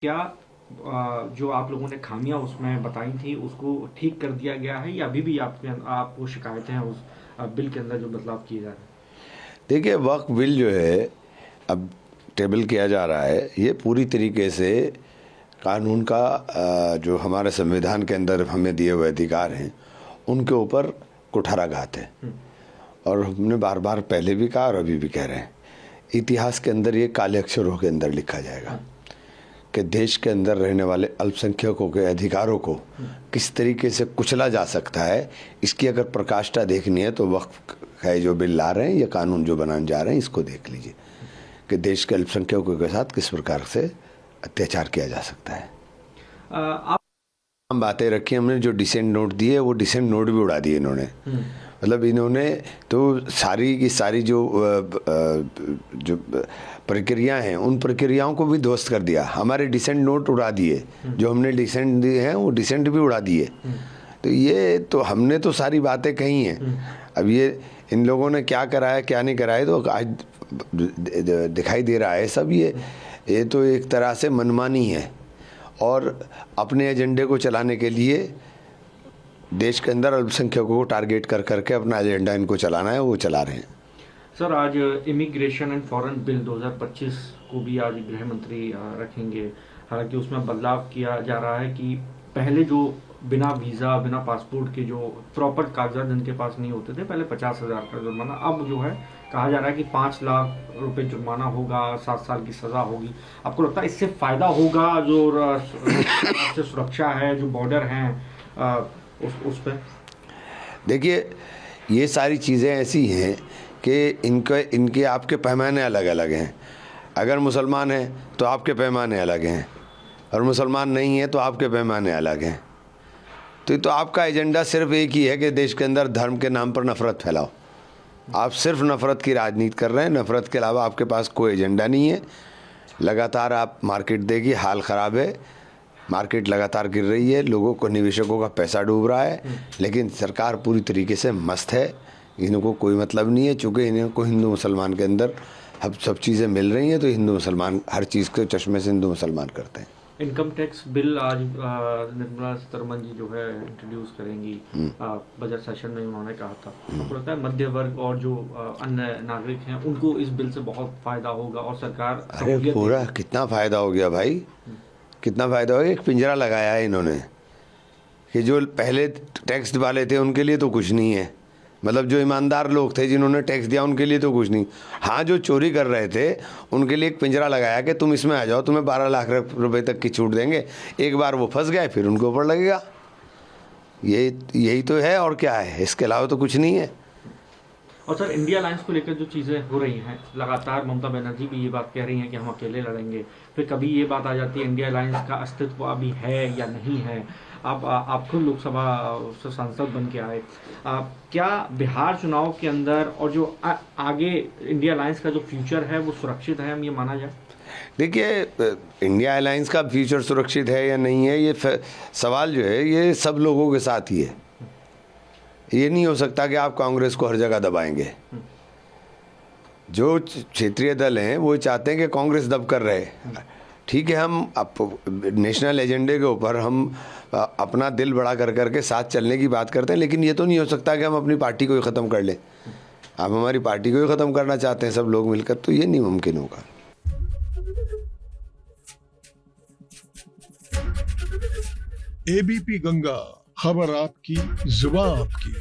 क्या जो आप लोगों ने खामियां उसमें बताई थी उसको ठीक कर दिया गया है या अभी भी आपको शिकायतें हैं उस बिल के अंदर जो बदलाव किए जा रहे हैं? देखिए, वक्फ बिल जो है अब टेबल किया जा रहा है, ये पूरी तरीके से कानून का जो हमारे संविधान के अंदर हमें दिए हुए अधिकार हैं उनके ऊपर कुठाराघात है। और हमने बार बार पहले भी कहा और अभी भी कह रहे हैं, इतिहास के अंदर ये काले अक्षरों के अंदर लिखा जाएगा कि देश के अंदर रहने वाले अल्पसंख्यकों के अधिकारों को किस तरीके से कुचला जा सकता है। इसकी अगर प्रकाष्ठा देखनी है तो वक्फ है जो बिल ला रहे हैं या कानून जो बनाने जा रहे हैं, इसको देख लीजिए कि देश के अल्पसंख्यकों के साथ किस प्रकार से अत्याचार किया जा सकता है। आप हम बातें रखी, हमने जो डिसेंट नोट दिए वो डिसेंट नोट भी उड़ा दिए इन्होंने। मतलब इन्होंने तो सारी की सारी जो प्रक्रिया हैं उन प्रक्रियाओं को भी ध्वस्त कर दिया। हमारे डिसेंट नोट उड़ा दिए, जो हमने डिसेंट दिए हैं वो डिसेंट भी उड़ा दिए। तो ये तो हमने तो सारी बातें कही हैं। अब ये इन लोगों ने क्या करा है क्या नहीं करा है तो आज दिखाई दे रहा है सब। ये तो एक तरह से मनमानी है और अपने एजेंडे को चलाने के लिए देश के अंदर अल्पसंख्यकों को टारगेट कर करके अपना एजेंडा इनको चलाना है, वो चला रहे हैं। सर, आज इमिग्रेशन एंड फॉरेन बिल 2025 को भी आज गृह मंत्री रखेंगे। हालांकि उसमें बदलाव किया जा रहा है कि पहले जो बिना वीज़ा बिना पासपोर्ट के जो प्रॉपर कागजात जिनके पास नहीं होते थे, पहले 50,000 का जुर्माना, अब जो है कहा जा रहा है कि 5 लाख रुपए जुर्माना होगा, 7 साल की सज़ा होगी। आपको लगता है इससे फ़ायदा होगा जो सुरक्षा है, जो बॉर्डर हैं उस पर? देखिए, ये सारी चीज़ें ऐसी हैं कि इनके आपके पैमाने अलग अलग हैं। अगर मुसलमान हैं तो आपके पैमाने अलग हैं और मुसलमान नहीं है तो आपके पैमाने अलग हैं। तो आपका एजेंडा सिर्फ एक ही है कि देश के अंदर धर्म के नाम पर नफ़रत फैलाओ। आप सिर्फ नफ़रत की राजनीति कर रहे हैं, नफ़रत के अलावा आपके पास कोई एजेंडा नहीं है। लगातार आप मार्केट देखिए, हाल ख़राब है, मार्केट लगातार गिर रही है, लोगों को, निवेशकों का पैसा डूब रहा है, लेकिन सरकार पूरी तरीके से मस्त है। इनको कोई मतलब नहीं है, चूँकि इनको हिंदू मुसलमान के अंदर अब सब चीज़ें मिल रही हैं तो हिंदू मुसलमान हर चीज़ के चश्मे से हिंदू मुसलमान करते हैं। इनकम टैक्स बिल आज निर्मला सीतारमण जी जो है इंट्रोड्यूस करेंगी। बजट सेशन में उन्होंने कहा था, आपको लगता है मध्य वर्ग और जो अन्य नागरिक हैं उनको इस बिल से बहुत फायदा होगा और सरकार अरे पूरा कितना फ़ायदा हो गया भाई, कितना फ़ायदा हो गया। एक पिंजरा लगाया है इन्होंने कि जो पहले टैक्स वाले थे उनके लिए तो कुछ नहीं है, मतलब जो ईमानदार लोग थे जिन्होंने टैक्स दिया उनके लिए तो कुछ नहीं। हाँ, जो चोरी कर रहे थे उनके लिए एक पिंजरा लगाया कि तुम इसमें आ जाओ, तुम्हें 12 लाख रुपए तक की छूट देंगे। एक बार वो फंस गए फिर उनके ऊपर लगेगा। यही तो है, और क्या है, इसके अलावा तो कुछ नहीं है। और सर, इंडिया अलायंस को लेकर जो चीज़ें हो रही हैं, लगातार ममता बनर्जी भी ये बात कह रही हैं कि हम अकेले लड़ेंगे। फिर कभी ये बात आ जाती है इंडिया अलायंस का अस्तित्व अभी है या नहीं है। आप खुद लोकसभा से सांसद बन के आए, क्या बिहार चुनाव के अंदर और जो आगे इंडिया अलायंस का जो फ्यूचर है वो सुरक्षित है, हम ये माना जाए? देखिए, इंडिया अलायंस का फ्यूचर सुरक्षित है या नहीं है, ये सवाल जो है ये सब लोगों के साथ ही है। ये नहीं हो सकता कि आप कांग्रेस को हर जगह दबाएंगे। जो क्षेत्रीय दल हैं वो चाहते हैं कि कांग्रेस दब कर रहे। ठीक है, हम नेशनल एजेंडे के ऊपर हम अपना दिल बड़ा कर करके साथ चलने की बात करते हैं, लेकिन ये तो नहीं हो सकता कि हम अपनी पार्टी को ही ख़त्म कर लें। आप हमारी पार्टी को ही ख़त्म करना चाहते हैं सब लोग मिलकर, तो ये नहीं मुमकिन होगा। एबीपी गंगा, खबर आपकी, जुबान आपकी।